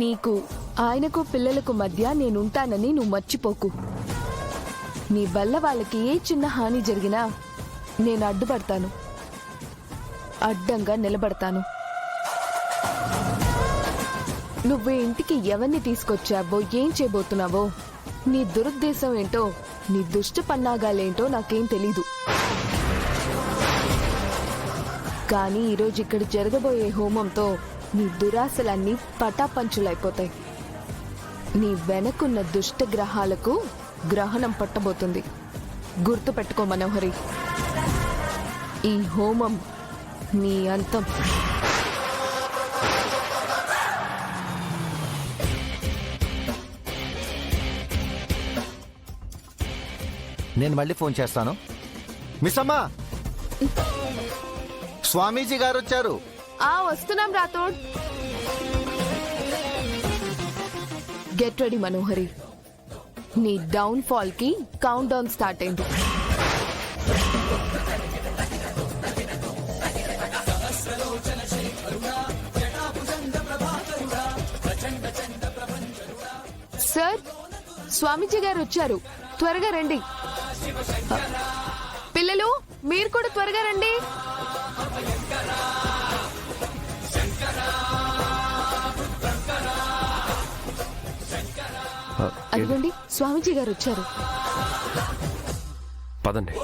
నీకు ఆయనకు పిల్లలకు మధ్య నేనుంటానని నువ్వు మర్చిపోకు. నీ వల్ల వాళ్ళకి ఏ చిన్న హాని జరిగినా నేను అడ్డుపడతాను, అడ్డంగా నిలబడతాను. నువ్వు ఇంటికి ఎవరిని తీసుకొచ్చావో, ఏం చేయబోతున్నావో, నీ దురుద్దేశం ఏంటో, నీ దుష్ట పన్నాగాలేంటో నాకేం తెలీదు. కానీ ఈరోజు ఇక్కడ జరగబోయే హోమంతో నీ దురాశలన్నీ పటాపంచులైపోతాయి. నీ వెనకున్న దుష్ట గ్రహాలకు గ్రహణం పట్టబోతుంది. గుర్తు పెట్టుకో మనోహరి, ఈ హోమం నీ అంతం. నేను మళ్ళీ ఫోన్ చేస్తాను. మిస్ అమ్మా, స్వామీజీ గారు వచ్చారు. వస్తున్నాం రాథోడ్. గెట్ రెడీ మనోహరి, నీ డౌన్ ఫాల్ కి కౌంట్ డౌన్ స్టార్ట్ అయింది. సార్, స్వామీజీ గారు వచ్చారు, త్వరగా రండి. పిల్లలు, మీరు కూడా త్వరగా రండి. అదిగోండి, స్వామీజీ గారు వచ్చారు. పదండి.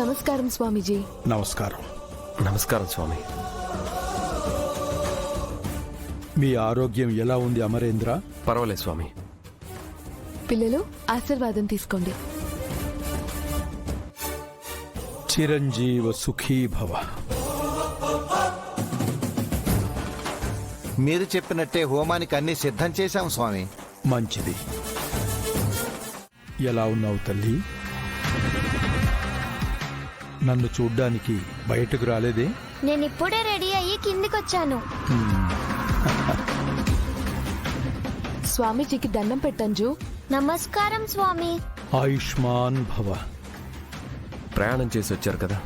నమస్కారం స్వామీజీ. నమస్కారం. నమస్కారం స్వామి. మీ ఆరోగ్యం ఎలా ఉంది అమరేంద్ర? పర్వాలేదు స్వామి. పిల్లలు, ఆశీర్వాదం తీసుకోండి. చిరంజీవ సుఖీ భవ. మీరు చెప్పినట్టే హోమానికి అన్ని సిద్ధం చేశాం స్వామి. మంచిది. ఎలా ఉన్నావు తల్లి? నన్ను చూడ్డానికి బయటకు రాలేదే? నేను ఇప్పుడే రెడీ అయ్యి కిందికొచ్చాను. స్వామీజీకి దండం పెట్టంజు. నమస్కారం స్వామి. ఆయుష్మాన్ భవ. ప్రయాణం చేసి వచ్చారు కదా,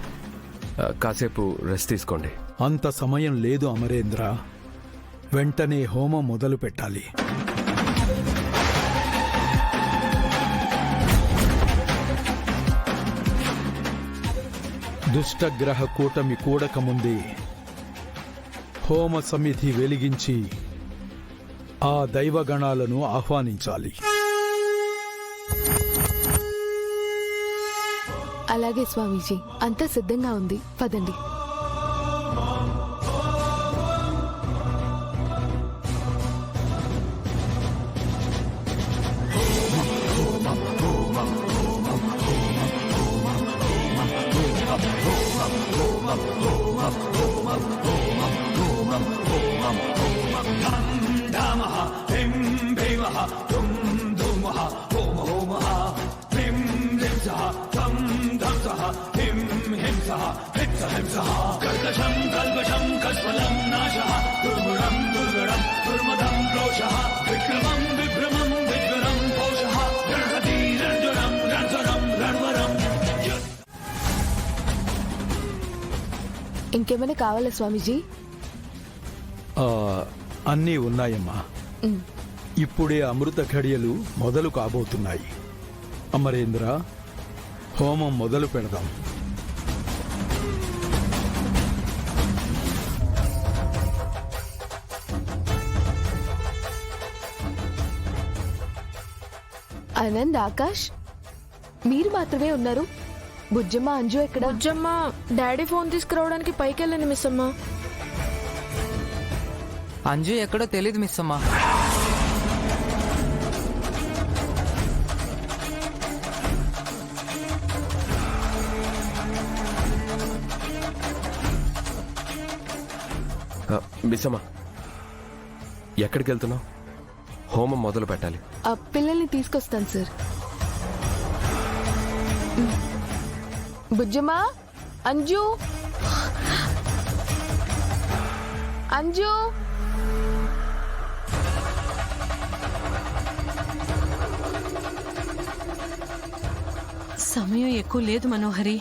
కాసేపు రెస్ట్ తీసుకోండి. అంత సమయం లేదు అమరేంద్ర, వెంటనే హోమం మొదలు పెట్టాలి. దుష్టగ్రహ కూటమి కూడకముందే హోమ సమిధి వెలిగించి ఆ దైవగణాలను ఆహ్వానించాలి. అలాగే స్వామీజీ, అంతా సిద్ధంగా ఉంది, పదండి. ఇంకేమైనా కావాలా స్వామీజీ? అన్నీ ఉన్నాయమ్మా. ఇప్పుడే అమృత ఘడియలు మొదలు కాబోతున్నాయి. అమరేంద్ర, హోమం మొదలు పెడదాం. ఆనంద్, ఆకాష్, మీరు మాత్రమే ఉన్నారు. బుజ్జమ్మ, అంజు ఎక్కడ? బుజ్జమ్మ డాడీ ఫోన్ తీసుకురావడానికి పైకి వెళ్ళండి మిస్ అమ్మ. అంజు ఎక్కడో తెలీదు మిస్ అమ్మా. మిస్సమ్మా, ఎక్కడికి వెళ్తున్నావు? హోమం మొదలు పెట్టాలి. ఆ పిల్లల్ని తీసుకొస్తాను సార్. బుజ్జమ్మా, అంజు, అంజు. సమయం ఎక్కువ లేదు మనోహరి.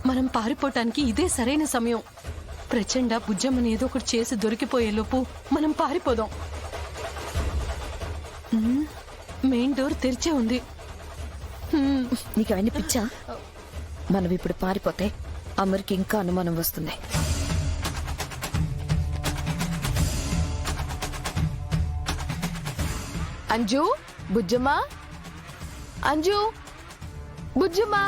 మనం పారిపోవటానికి ఇదే సరైన సమయం. ప్రచండ బుజ్జమ్మని ఏదో ఒకటి చేసి దొరికిపోయేలోపు మనం పారిపోదాం. మెయిన్ డోర్ తెరిచే ఉంది. నీకు అవన్నీ పిచ్చా? మనం ఇప్పుడు పారిపోతే అమర్కి ఇంకా అనుమానం వస్తుంది. అంజు, బుజ్జమ్మా, అంజు, బుజ్జమ్మా,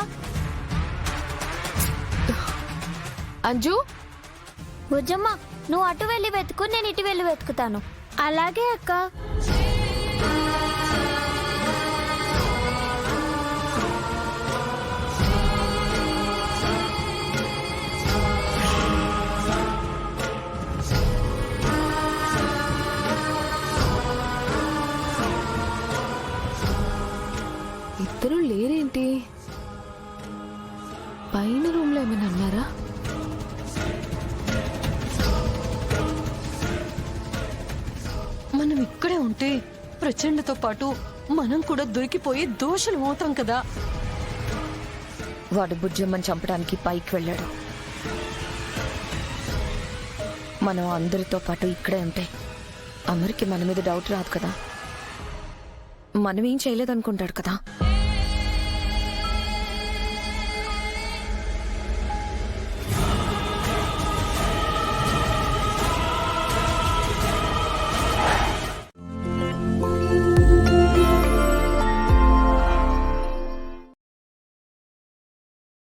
అంజు. బుజ్జమ్మ, నువ్వు అటు వెళ్ళి వెతుకు, నేను ఇటు వెళ్ళి వెతుకుతాను. అలాగే అక్క. ఇద్దరు లేరేంటి? పైన రూమ్ లో ఏమైనా అన్నారా? మనం ఇక్కడే ఉంటే ప్రచండతో పాటు మనం కూడా దొరికిపోయి దోషులు అవుతాం కదా. వాడు బుజ్జమ్మని చంపడానికి పైకి వెళ్ళాడు. మనం అందరితో పాటు ఇక్కడే ఉంటే అమర్కి మన మీద డౌట్ రాదు కదా. మనం ఏం చేయలేదనుకుంటాడు కదా.